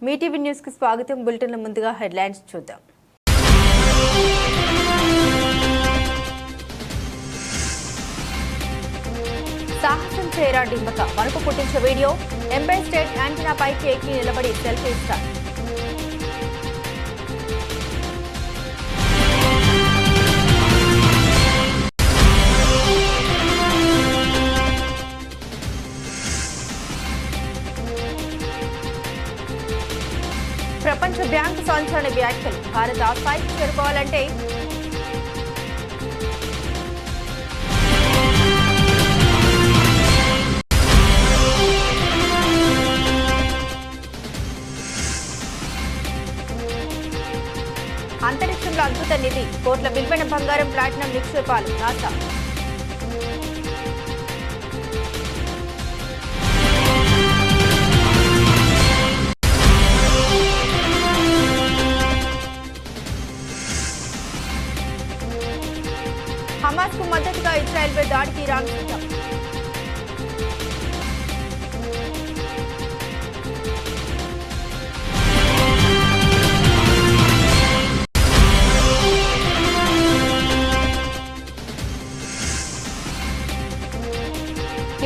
Mee TV news కి స్వాగతం. బులెటిన్ల ముందుగా హెడ్లైన్స్ చూద్దాం. సాహసం చేయరా డింబక వణుకు పుట్టించే వీడియో. ఎంపైర్ స్టేట్ యాంటీనా పైకి ఎక్కి నిలబడి సెల్ఫీ స్టార్. ప్రపంచ బ్యాంకు సంచలన వ్యాఖ్యలు. భారత్ ఆ స్థాయికి చేరుకోవాలంటే అంతరిక్షంలో అద్భుత నిధి, కోట్ల విలువైన బంగారం, ప్లాటినం నిక్షేపాలు. నాసా. హమాస్ కు మద్దతుగా ఇజ్రాయెల్పై దాడికి ఇరాన్ సిద్ధం.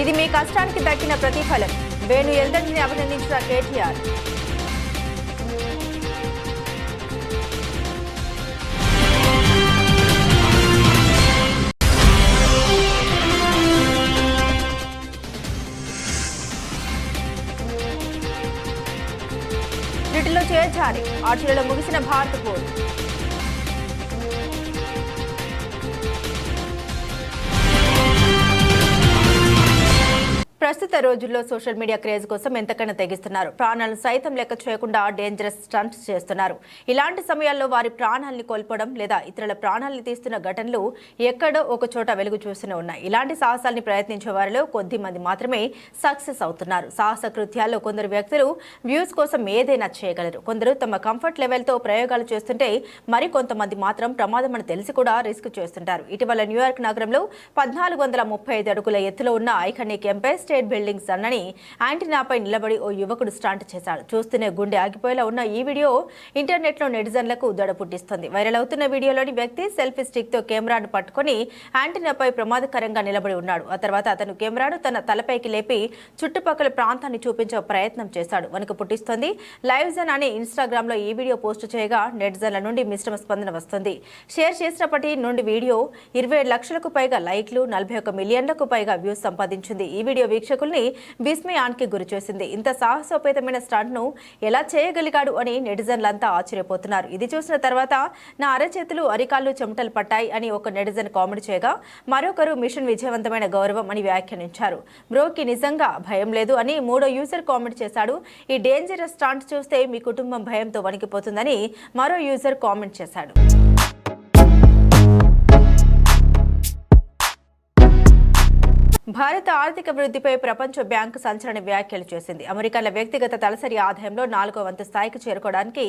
ఇది మీ కష్టానికి దక్కిన ప్రతిఫలం. వేణు ఎల్దండిని అభినందించిన కేటీఆర్. వీటిలో చేర్చాలి. ఆర్చరీలో ముగిసిన భారత పోరు. ప్రస్తుత రోజుల్లో సోషల్ మీడియా క్రేజ్ కోసం ఎంతకైనా తెగిస్తున్నారు. ప్రాణాలను సైతం లెక్క చేయకుండా డేంజరస్ స్టంట్స్ చేస్తున్నారు. ఇలాంటి సమయాల్లో వారి ప్రాణాలని కోల్పోవడం లేదా ఇతరుల ప్రాణాలను తీస్తున్న ఘటనలు ఎక్కడో ఒక చోట వెలుగు చూస్తూనే ఉన్నాయి. ఇలాంటి సాహసాల్ని ప్రయత్నించే వారిలో కొద్ది మంది మాత్రమే సక్సెస్ అవుతున్నారు. సాహస కృత్యాల్లో కొందరు వ్యక్తులు వ్యూస్ కోసం ఏదైనా చేయగలరు. కొందరు తమ కంఫర్ట్ లెవెల్తో ప్రయోగాలు చేస్తుంటే మరికొంతమంది మాత్రం ప్రమాదం అని తెలిసి కూడా రిస్క్ చేస్తుంటారు. ఇటీవల న్యూయార్క్ నగరంలో 1435 అడుగుల ఎత్తులో ఉన్న ఐకానిక్ ఎంపైర్ స్టేట్ బిల్డింగ్ సన్నని యాంటీనాపై నిలబడి ఓ యువకుడు స్టాంట్ చేశాడు. చూస్తూనే గుండె ఆగిపోయేలా ఉన్న ఈ వీడియో ఇంటర్నెట్ లో నెటిజన్లకు దడ పుట్టిస్తుంది. వైరల్ అవుతున్న వీడియోలోని వ్యక్తి సెల్ఫీ స్టిక్ తో కెమెరాను పట్టుకుని యాంటీనాపై ప్రమాదకరంగా నిలబడి ఉన్నాడు. ఆ తర్వాత అతను కెమెరాను తన తలపైకి లేపి చుట్టుపక్కల ప్రాంతాన్ని చూపించే ప్రయత్నం చేశాడు. వణుకు పుట్టిస్తోంది. లైవ్ జన్ అనే ఇన్స్టాగ్రామ్ లో ఈ వీడియో పోస్టు చేయగా నెటిజన్ల నుండి మిశ్రమ స్పందన వస్తుంది. షేర్ చేసినప్పటి నుండి వీడియో 27 లక్షలకు పైగా లైక్లు, 41 మిలియన్లకు పైగా వ్యూస్ సంపాదించింది. ఈ వీడియో వీక్షకుల్ని విస్మయానికి గురి చేసింది. ఇంత సాహసోపేతమైన స్టంట్ ను ఎలా చేయగలిగాడు అని నెటిజన్లంతా ఆశ్చర్యపోతున్నారు. ఇది చూసిన తర్వాత నా అరచేతులు అరికాళ్ళు చెమటలు పట్టాయి అని ఒక నెటిజన్ కామెంట్ చేయగా మరొకరు మిషన్ విజయవంతమైన గౌరవం అని వ్యాఖ్యానించారు. బ్రోకి నిజంగా భయం లేదు అని మూడో యూజర్ కామెంట్ చేశాడు. ఈ డేంజరస్ స్టంట్ చూస్తే మీ కుటుంబం భయంతో వణికిపోతుందని మరో యూజర్ కామెంట్ చేశాడు. భారత ఆర్థిక వృద్ధిపై ప్రపంచ బ్యాంకు సంచలన వ్యాఖ్యలు చేసింది. అమెరికన్ల వ్యక్తిగత తలసరి ఆదాయంలో 4వ వంతు స్థాయికి చేరుకోవడానికి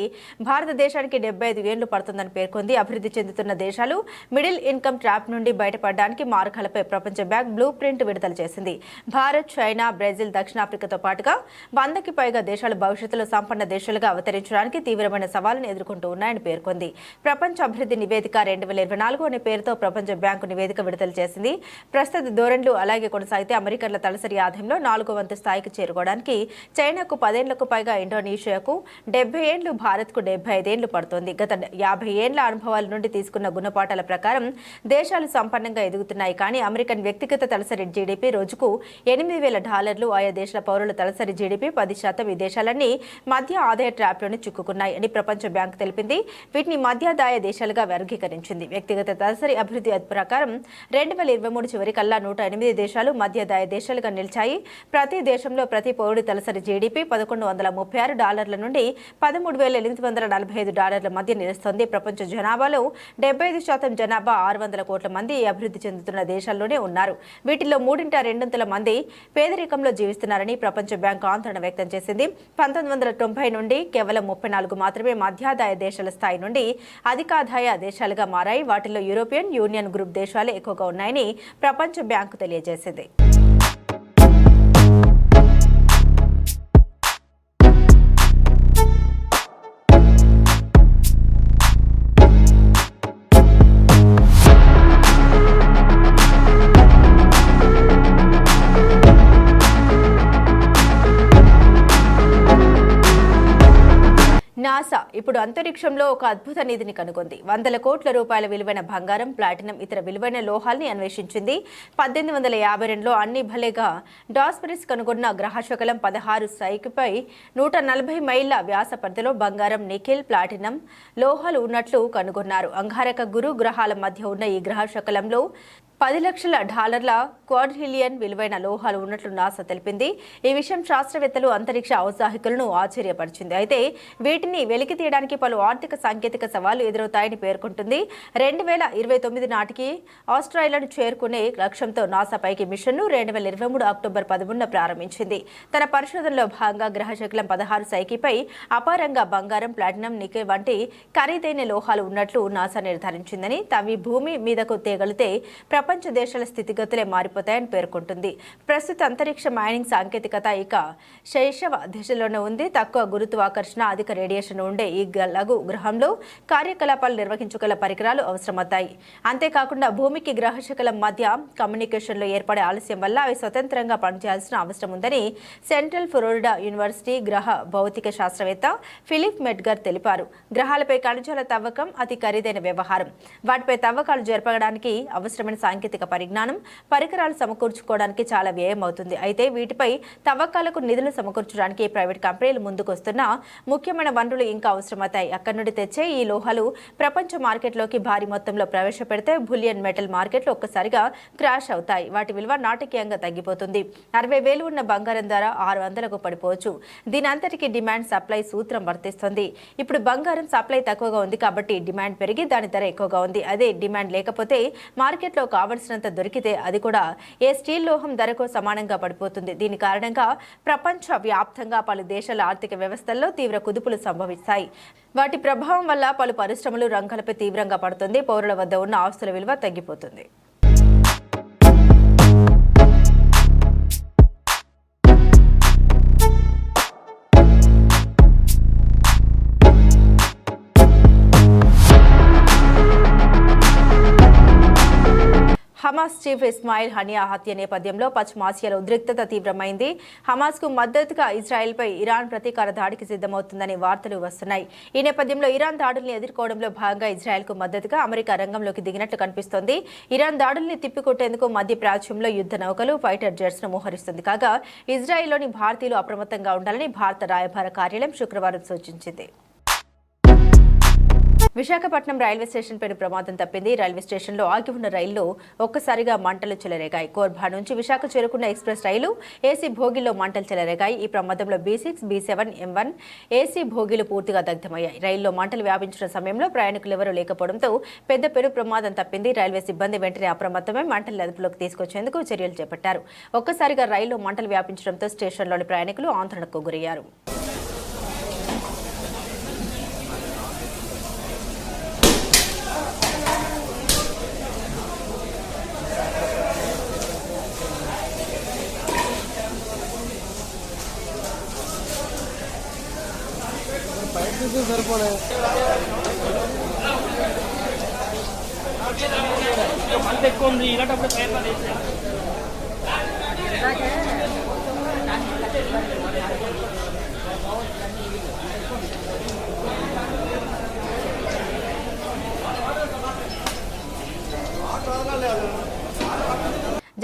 భారతదేశానికి 75 ఏళ్లు పడుతుందని పేర్కొంది. అభివృద్ధి చెందుతున్న దేశాలు మిడిల్ ఇన్కమ్ ట్రాప్ నుండి బయటపడడానికి మార్గాలపై ప్రపంచ బ్యాంక్ బ్లూ ప్రింట్ విడుదల చేసింది. భారత్, చైనా, బ్రెజిల్, దక్షిణాఫ్రికాతో పాటుగా 100కి పైగా దేశాలు భవిష్యత్తులో సంపన్న దేశాలుగా అవతరించడానికి తీవ్రమైన సవాళ్లను ఎదుర్కొంటూ ఉన్నాయని పేర్కొంది. ప్రపంచ అభివృద్ధి నివేదిక 2024 అనే పేరుతో ప్రపంచ బ్యాంకు నివేదిక విడుదల చేసింది. ప్రస్తుత ధోరణులు అలాగే కొనసాగితే అమెరికన్ల తలసరి ఆదాయంలో 4వ వంతు స్థాయికి చేరుకోవడానికి చైనాకు 10 ఏళ్లకు పైగా, ఇండోనేషియాకు 70 ఏళ్లు, భారత్కు 75 ఏళ్లు పడుతోంది. గత 50 ఏళ్ల అనుభవాల నుండి తీసుకున్న గుణపాఠాల ప్రకారం దేశాలు సంపన్నంగా ఎదుగుతున్నాయి. కానీ అమెరికన్ వ్యక్తిగత తలసరి జీడీపీ రోజుకు $8,000. ఆయా దేశాల పౌరుల తలసరి జీడీపీ 10% ఈ దేశాలన్నీ మధ్య ఆదాయ ట్రాప్లోనే చిక్కుకున్నాయి అని ప్రపంచ బ్యాంకు తెలిపింది. వీటిని మధ్యాదాయ దేశాలుగా వర్గీకరించింది. వ్యక్తిగత తలసరి అభివృద్ధి ప్రకారం 2023 చివరికల్లా 108 దేశాలు మధ్యదాయ దేశాలుగా నిలిచాయి. ప్రతి దేశంలో ప్రతి పౌరుడి తలసరి జీడీపీ $1,136 నుండి $13,845 మధ్య నిలుస్తోంది. ప్రపంచ జనాభాలో 75% జనాభా 600 కోట్ల మంది అభివృద్ధి చెందుతున్న దేశాల్లోనే ఉన్నారు. వీటిలో 3/2 మంది పేదరికంలో జీవిస్తున్నారని ప్రపంచ బ్యాంకు ఆందోళన వ్యక్తం చేసింది. 1990 నుండి కేవలం 34 మాత్రమే మధ్యాదాయ దేశాల స్థాయి నుండి అధికాదాయ దేశాలుగా మారాయి. వాటిల్లో యూరోపియన్ యూనియన్ గ్రూప్ దేశాలే ఎక్కువగా ఉన్నాయని ప్రపంచ బ్యాంకు తెలియజేసింది. నాసా ఇప్పుడు అంతరిక్షంలో ఒక అద్భుత నిధిని కనుగొంది. వందల కోట్ల రూపాయల విలువైన బంగారం, ప్లాటినం, ఇతర విలువైన లోహాల్ని అన్వేషించింది. 1852లో అన్ని భలేగా డాస్పరిస్ కనుగొన్న గ్రహశకలం 16 సైకిపై 140 మైళ్ల వ్యాస పరిధిలో బంగారం, నికెల్, ప్లాటినం లోహాలు ఉన్నట్లు కనుగొన్నారు. అంగారక, గురు గ్రహాల మధ్య ఉన్న ఈ గ్రహశకలంలో $10 లక్షల క్వాడ్రిలియన్ విలువైన లోహాలు ఉన్నట్లు నాసా తెలిపింది. ఈ విషయం శాస్త్రవేత్తలు, అంతరిక్ష ఔత్సాహికులను ఆశ్చర్యపరిచింది. అయితే వీటిని వెలికి తీయడానికి పలు ఆర్థిక, సాంకేతిక సవాళ్లు ఎదురవుతాయని పేర్కొంటుంది. 2029 నాటికి ఆస్ట్రేలియాను చేరుకునే లక్ష్యంతో నాసా పైకి మిషన్ను 2023 అక్టోబర్ 13న ప్రారంభించింది. తన పరిశోధనలో భాగంగా గ్రహశకలం 16 సైకిపై అపారంగా బంగారం, ప్లాటినం, నికెల్ వంటి ఖరీదైన లోహాలు ఉన్నట్లు నాసా నిర్ధారించిందని, తవి భూమి మీదకు తేగలితే ప్రపంచ దేశాల స్థితిగతులే మారిపోతాయని పేర్కొంటుంది. ప్రస్తుత అంతరిక్ష మైనింగ్ సాంకేతికత ఇక శైశవ దశలోనే ఉంది. తక్కువ గురుత్వాకర్షణ, అధిక రేడియేషన్ ఉండే ఈ లఘు గ్రహంలో కార్యకలాపాలు నిర్వహించగల పరికరాలు అవసరమవుతాయి. అంతేకాకుండా భూమికి గ్రహశకలం మధ్య కమ్యూనికేషన్లో ఏర్పడే ఆలస్యం వల్ల అవి స్వతంత్రంగా పనిచేయాల్సిన అవసరం ఉందని సెంట్రల్ ఫ్లోరిడా యూనివర్సిటీ గ్రహ భౌతిక శాస్త్రవేత్త ఫిలిప్ మెడ్గర్ తెలిపారు. గ్రహాలపై ఖనిజాల తవ్వకం అతి ఖరీదైన వ్యవహారం. వాటిపై తవ్వకాలు జరపడానికి అవసరమైన సాంకేతిక పరిజ్ఞానం, పరికరాలు సమకూర్చుకోవడానికి చాలా వ్యయం అవుతుంది. అయితే వీటిపై తవ్వకాలకు నిధులు సమకూర్చడానికి ప్రైవేట్ కంపెనీలు ముందుకొస్తున్న ముఖ్యమైన వనరులు ఇంకా అవసరమవుతాయి. అక్కడి నుండి తెచ్చే ఈ లోహాలు ప్రపంచ మార్కెట్లోకి భారీ మొత్తంలో ప్రవేశపెడితే బులియన్ మెటల్ మార్కెట్లు ఒక్కసారిగా క్రాష్ అవుతాయి. వాటి విలువ నాటకీయంగా తగ్గిపోతుంది. 60,000 ఉన్న బంగారం ధర 600కు పడిపోవచ్చు. దీని అంతటికీ డిమాండ్ సప్లై సూత్రం వర్తిస్తుంది. ఇప్పుడు బంగారం సప్లై తక్కువగా ఉంది కాబట్టి డిమాండ్ పెరిగి దాని ధర ఎక్కువగా ఉంది. అదే డిమాండ్ లేకపోతే మార్కెట్లో కావలసినంత దొరికితే అది కూడా ఏ స్టీల్ లోహం ధరకు సమానంగా పడిపోతుంది. దీని కారణంగా ప్రపంచ వ్యాప్తంగా పలు దేశాల ఆర్థిక వ్యవస్థల్లో తీవ్ర కుదుపులు సంభవిస్తాయి. వాటి ప్రభావం వల్ల పలు పరిశ్రమలు, రంగాలపై తీవ్రంగా పడుతుంది. పౌరుల వద్ద ఉన్న ఆస్తుల విలువ తగ్గిపోతుంది. హమాస్ చీఫ్ ఇస్మాయిల్ హనియా హత్య నేపథ్యంలో పశ్చిమాసియాలో ఉద్రిక్తత తీవ్రమైంది. హమాస్కు మద్దతుగా ఇజ్రాయెల్పై ఇరాన్ ప్రతీకార దాడికి సిద్ధమవుతుందని వార్తలు వస్తున్నాయి. ఈ నేపథ్యంలో ఇరాన్ దాడుల్ని ఎదుర్కోవడంలో భాగంగా ఇజ్రాయెల్కు మద్దతుగా అమెరికా రంగంలోకి దిగినట్లు కనిపిస్తోంది. ఇరాన్ దాడుల్ని తిప్పికొట్టేందుకు మధ్య ప్రాచ్యంలో యుద్ధ నౌకలు, ఫైటర్ జెట్స్ను మోహరిస్తుంది. కాగా ఇజ్రాయెల్లోని భారతీయులు అప్రమత్తంగా ఉండాలని భారత రాయబార కార్యాలయం శుక్రవారం సూచించింది. విశాఖపట్నం రైల్వే స్టేషన్ పైన ప్రమాదం తప్పింది. రైల్వే స్టేషన్లో ఆగి ఉన్న రైల్లో ఒక్కసారిగా మంటలు చెలరేగాయి. కోర్బా నుంచి విశాఖ చేరుకున్న ఎక్స్ప్రెస్ రైలు ఏసీ భోగిల్లో మంటలు చెలరేగాయి. ఈ ప్రమాదంలో B6, B7, M1 ఏసీ భోగిలు పూర్తిగా దగ్ధమయ్యాయి. రైల్లో మంటలు వ్యాపించిన సమయంలో ప్రయాణికులు ఎవరూ లేకపోవడంతో పెద్ద పెను ప్రమాదం తప్పింది. రైల్వే సిబ్బంది వెంటనే అప్రమత్తమై మంటలు అదుపులోకి తీసుకొచ్చేందుకు చర్యలు చేపట్టారు. ఒక్కసారిగా రైల్లో మంటలు వ్యాపించడంతో స్టేషన్లోని ప్రయాణికులు ఆందోళనకు గురయ్యారు. సరిపోలే మంట ఎక్కువ ఉంది. ఇలాంటప్పుడు పేపర్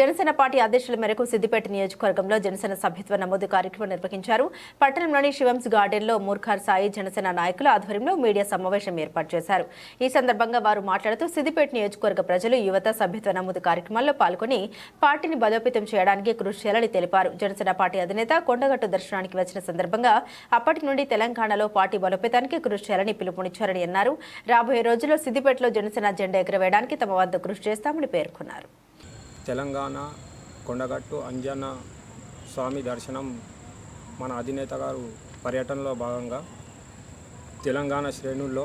జనసేన పార్టీ అధ్యక్షుల మేరకు సిద్దిపేట నియోజకవర్గంలో జనసేన సభ్యత్వ నమోదు కార్యక్రమం నిర్వహించారు. పట్టణంలోని శివంస్ గార్డెన్లో మూర్ఖార్ సాయి జనసేన నాయకుల ఆధ్వర్యంలో మీడియా సమావేశం ఏర్పాటు చేశారు. ఈ సందర్భంగా వారు మాట్లాడుతూ సిద్దిపేట నియోజకవర్గ ప్రజలు, యువత సభ్యత్వ నమోదు కార్యక్రమాల్లో పాల్గొని పార్టీని బలోపేతం చేయడానికి కృషి చేయాలని తెలిపారు. జనసేన పార్టీ అధినేత కొండగట్టు దర్శనానికి వచ్చిన సందర్భంగా అప్పటి నుండి తెలంగాణలో పార్టీ బలోపేతానికి కృషి చేయాలని పిలుపునిచ్చారని అన్నారు. రాబోయే రోజుల్లో సిద్దిపేటలో జనసేన జెండా ఎగురవేయడానికి తమ వద్ద కృషి చేస్తామని పేర్కొన్నారు. తెలంగాణ కొండగట్టు అంజన్న స్వామి దర్శనం మన అధినేత గారు పర్యటనలో భాగంగా తెలంగాణ శ్రేణుల్లో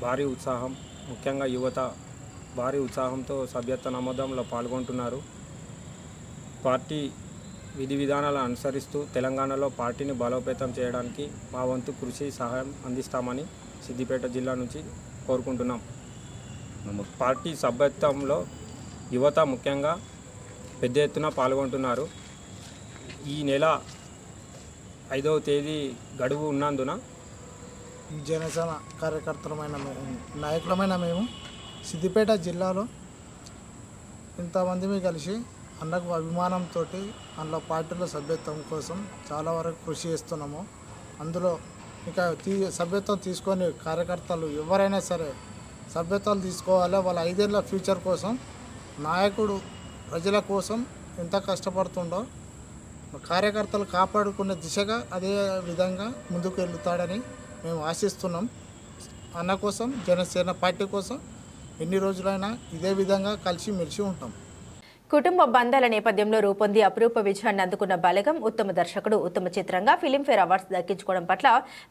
భారీ ఉత్సాహం, ముఖ్యంగా యువత భారీ ఉత్సాహంతో సభ్యత్వ నమోదంలో పాల్గొంటున్నారు. పార్టీ విధి విధానాలను అనుసరిస్తూ తెలంగాణలో పార్టీని బలోపేతం చేయడానికి మా వంతు కృషి సహాయం అందిస్తామని సిద్దిపేట జిల్లా నుంచి కోరుకుంటున్నాం. పార్టీ సభ్యత్వంలో యువత ముఖ్యంగా పెద్ద ఎత్తున పాల్గొంటున్నారు. ఈ నెల 5వ తేదీ గడువు ఉన్నందున జనసేన కార్యకర్తలమైన నాయకులమైన మేము సిద్దిపేట జిల్లాలో ఇంతమంది కలిసి అన్నకు అభిమానంతో అందులో పార్టీలో సభ్యత్వం కోసం చాలా వరకు కృషి చేస్తున్నాము. అందులో ఇంకా సభ్యత్వం తీసుకొని కార్యకర్తలు ఎవరైనా సరే సభ్యత్వాలు తీసుకోవాలి. వాళ్ళ 5 ఏళ్ళ ఫ్యూచర్ కోసం నాయకుడు ప్రజల కోసం ఎంత కష్టపడుతుండో కార్యకర్తలు కాపాడుకునే దిశగా అదే విధంగా ముందుకు వెళ్తాడని మేము ఆశిస్తున్నాం. అన్న కోసం జనసేన పార్టీ కోసం ఎన్ని రోజులైనా ఇదే విధంగా కలిసి మెలిసి ఉంటాం. కుటుంబ బంధాల నేపథ్యంలో రూపొంది అపురూప విజయాన్ని అందుకున్న బలగం ఉత్తమ దర్శకుడు, ఉత్తమ చిత్రంగా ఫిలింఫేర్ అవార్డ్స్ దక్కించుకోవడం పట్ల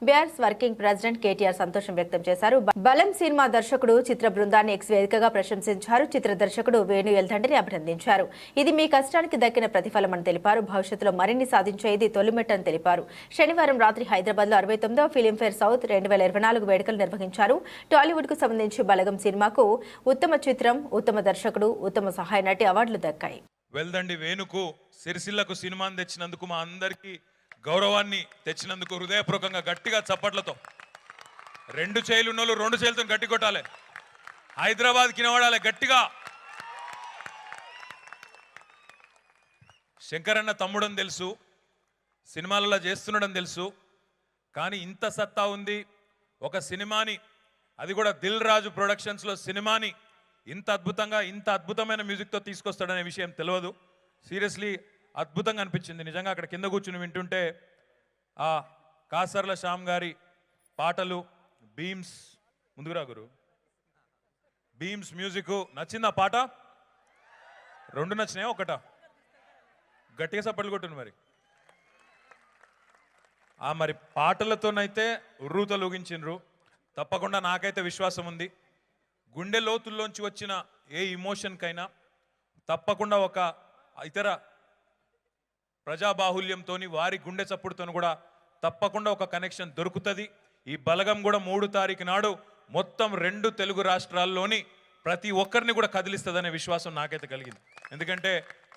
బీఆర్ఎస్ వర్కింగ్ ప్రెసిడెంట్ కేటీఆర్ సంతోషం వ్యక్తం చేశారు. బలం సినిమా దర్శకుడు చిత్ర బృందాన్ని ఎక్స్ వేదికగా ప్రశంసించారు. చిత్ర దర్శకుడు వేణు ఎల్దండ్రిని అభినందించారు. ఇది మీ కష్టానికి దక్కిన ప్రతిఫలమని తెలిపారు. భవిష్యత్తులో మరిన్ని సాధించేది తొలిమెట్టని తెలిపారు. శనివారం రాత్రి హైదరాబాద్ లో 69వ ఫిలింఫేర్ సౌత్ 2024 వేడుకలు నిర్వహించారు. టాలీవుడ్ కు సంబంధించి బలగం సినిమాకు ఉత్తమ చిత్రం, ఉత్తమ దర్శకుడు, ఉత్తమ సహాయ నటి అవార్డులు దక్కాయి. వెల్దండి వేణుకు సిరిసిల్లకు సినిమాని తెచ్చినందుకు, మా అందరికీ గౌరవాన్ని తెచ్చినందుకు హృదయపూర్వకంగా గట్టిగా చప్పట్లతో 2 చేతులు ఉన్నోళ్ళు 2 చేతులతో గట్టి కొట్టాలి. హైదరాబాద్ కినవాడాలి గట్టిగా. శంకరన్న తమ్ముడని తెలుసు, సినిమాలలో చేస్తున్నాడని తెలుసు, కానీ ఇంత సత్తా ఉంది ఒక సినిమాని, అది కూడా దిల్ రాజు ప్రొడక్షన్స్లో సినిమాని ఇంత అద్భుతంగా ఇంత అద్భుతమైన మ్యూజిక్తో తీసుకొస్తాడనే విషయం తెలియదు. సీరియస్లీ అద్భుతంగా అనిపించింది నిజంగా. అక్కడ కింద కూర్చుని వింటుంటే ఆ కాసర్ల శ్యామ్ గారి పాటలు, బీమ్స్, ముందుకురా గురు, బీమ్స్ మ్యూజిక్ నచ్చింది. ఆ పాట 2 నచ్చినాయా, ఒకటా? గట్టిగా సప్పట్లు కొట్టింది మరి. మరి పాటలతోనైతే ఉర్రూతలూగించిండ్రు. తప్పకుండా నాకైతే విశ్వాసం ఉంది, గుండె లోతుల్లోంచి వచ్చిన ఏ ఇమోషన్కైనా తప్పకుండా ఒక ఇతర ప్రజాబాహుల్యంతో వారి గుండె చప్పుడుతో కూడా తప్పకుండా ఒక కనెక్షన్ దొరుకుతుంది. ఈ బలగం కూడా 3 తారీఖు నాడు మొత్తం 2 తెలుగు రాష్ట్రాల్లోని ప్రతి ఒక్కరిని కూడా కదిలిస్తుందనే విశ్వాసం నాకైతే కలిగింది. ఎందుకంటే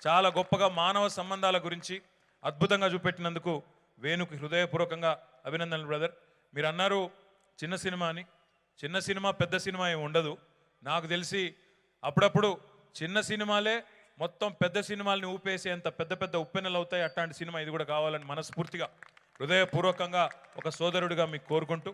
చాలా గొప్పగా మానవ సంబంధాల గురించి అద్భుతంగా చూపెట్టినందుకు వేణుకు హృదయపూర్వకంగా అభినందనలు బ్రదర్. మీరు అన్నారు చిన్న సినిమా అని. చిన్న సినిమా పెద్ద సినిమా ఏమి ఉండదు. నాకు తెలిసి అప్పుడప్పుడు చిన్న సినిమాలే మొత్తం పెద్ద సినిమాల్ని ఊపేసేంత పెద్ద పెద్ద ఉప్పెనలు అవుతాయి. అట్లాంటి సినిమా ఇది కూడా కావాలని మనస్ఫూర్తిగా హృదయపూర్వకంగా ఒక సోదరుడిగా మీకు కోరుకుంటూ,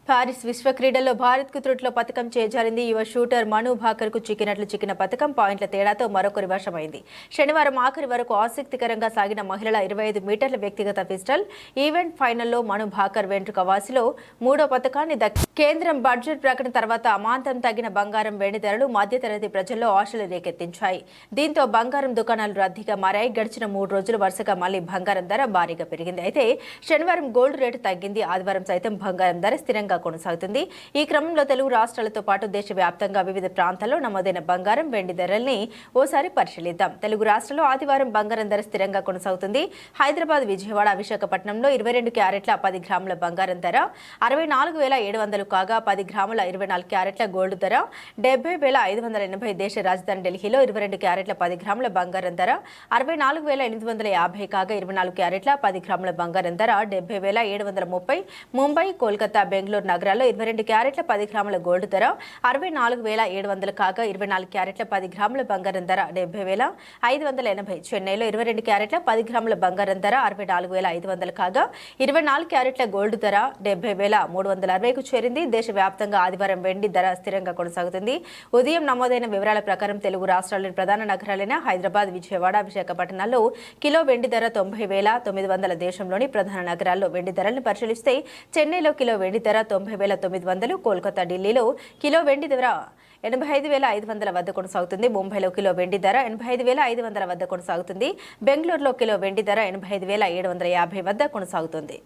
పారిస్ విశ్వ క్రీడల్లో భారత్కు త్రుట్లో పథకం చేజారింది. యువ షూటర్ మను భాకర్కు చిక్కిన పథకం పాయింట్ల తేడాతో మరొకరి వశమైంది. శనివారం ఆఖరి వరకు ఆసక్తికరంగా సాగిన మహిళల 25 మీటర్ల వ్యక్తిగత పిస్టల్ ఈవెంట్ ఫైనల్లో మను భాకర్ వెంట్రుక వాసిలో 3వ పథకాన్ని కేంద్రం బడ్జెట్ ప్రకటన తర్వాత అమాంతం తగ్గిన బంగారం, వెండి ధరలు మధ్యతరగతి ప్రజల్లో ఆశలు రేకెత్తించాయి. దీంతో బంగారం దుకాణాలు రద్దీగా మారాయి. గడిచిన 3 రోజులు వరుసగా మళ్లీ బంగారం ధర భారీగా పెరిగింది. అయితే శనివారం గోల్డ్ రేటు తగ్గింది. ఆదివారం సైతం బంగారం ధర స్థిరంగా కొనసాగుతుంది. ఈ క్రమంలో తెలుగు రాష్ట్రాలతో పాటు దేశవ్యాప్తంగా వివిధ ప్రాంతాల్లో నమోదైన బంగారం, వెండి ధరల్ని ఓసారి పరిశీలిద్దాం. తెలుగు రాష్ట్రాల్లో ఆదివారం బంగారం ధర స్థిరంగా కొనసాగుతుంది. హైదరాబాద్, విజయవాడ, విశాఖపట్నంలో 22 క్యారెట్ల 10 గ్రాముల బంగారం ధర 64,700 కాగా 10 గ్రాముల 24 క్యారెట్ల గోల్డ్ ధర 70,580. దేశ రాజధాని ఢిల్లీలో 22 క్యారెట్ల 10 గ్రాముల బంగారం ధర 64,850 కాగా 24 క్యారెట్ల 10 గ్రాముల బంగారం ధర 70,730. ముంబై, కోల్కతా, బెంగళూరు నగరాల్లో 22 క్యారెట్ల 10 గ్రాముల గోల్డ్ ధర 64,700 కాగా 24 క్యారెట్ల 10 గ్రాముల బంగారం ధర 70,580. చెన్నైలో 22 క్యారెట్ల 10 గ్రాముల బంగారం ధర 64,500 కాగా 24 క్యారెట్ల గోల్డ్ ధర 70,360కు చేరింది. దేశవ్యాప్తంగా ఆదివారం వెండి ధర స్థిరంగా కొనసాగుతుంది. ఉదయం నమోదైన వివరాల ప్రకారం తెలుగు రాష్ట్రాల్లోని ప్రధాన నగరాలైన హైదరాబాద్, విజయవాడ, విశాఖపట్నాల్లో కిలో వెండి ధర 90,900. దేశంలోని ప్రధాన నగరాల్లో వెండి ధరలను పరిశీలిస్తే చెన్నైలో కిలో వెండి ధర 90,900, కోల్కతా, ఢిల్లీలో కిలో వెండి ధర 85,500 వద్ద కొనసాగుతుంది. ముంబైలో కిలో వెండి ధర 85,500 వద్ద కొనసాగుతుంది. బెంగళూరులో కిలో వెండి ధర 85,750 వద్ద కొనసాగుతుంది.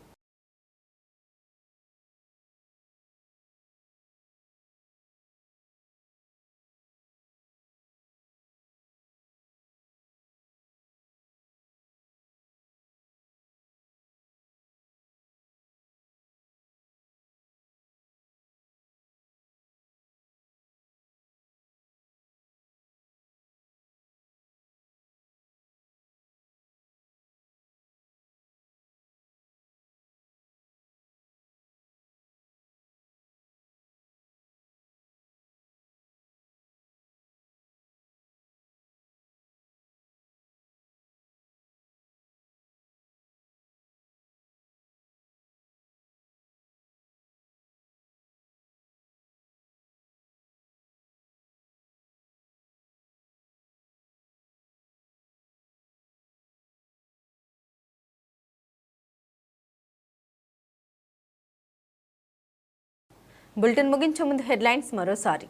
బులెటిన్ ముగించే ముందు హెడ్లైన్స్ మరోసారి.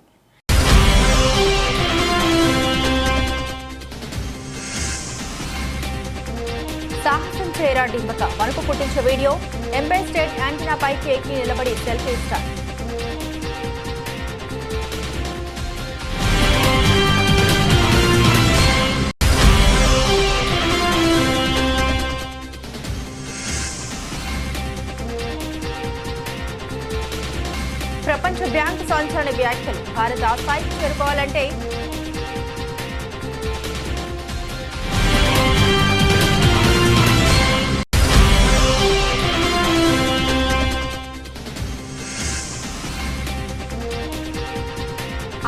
సాహసం చేయరా డింబక వణుకు పుట్టించే వీడియో. ఎంపై స్టేట్ యాంటీనాపై కేకి నిలబడి సెల్ఫీ స్టార్. ప్రపంచ బ్యాంకు సంచలన వ్యాఖ్యలు. భారత్ ఆ స్థాయికి చేరుకోవాలంటే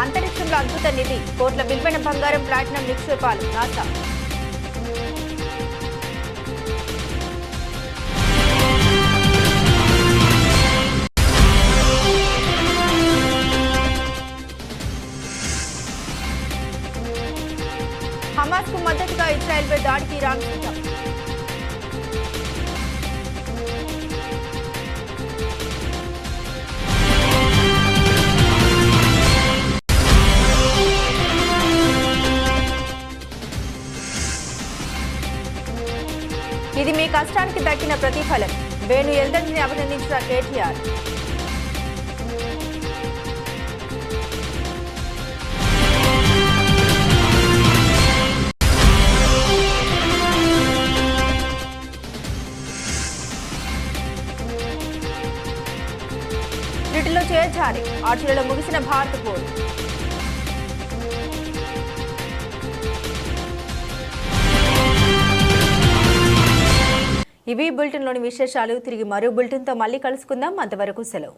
అంతరిక్షంలో అద్భుత నిధి. కోట్ల విలువైన బంగారం, ప్లాటినం నిక్షేపాలు. నాసా. హమాస్ కు మద్దతుగా ఇజ్రాయెల్పై దాడికి ఇరాన్ సిద్ధం. ఇది మీ కష్టానికి దక్కిన ప్రతిఫలం. వేణు ఎల్దండిని అభినందించిన కేటీఆర్. వీటిలో చేర్చాలి. ఆర్చీలలో ముగిసిన భారత పోరు. ఇవి బులెటిన్లోని విశేషాలు. తిరిగి మరో బులెటిన్తో మళ్ళీ కలుసుకుందాం. అంతవరకు సెలవు.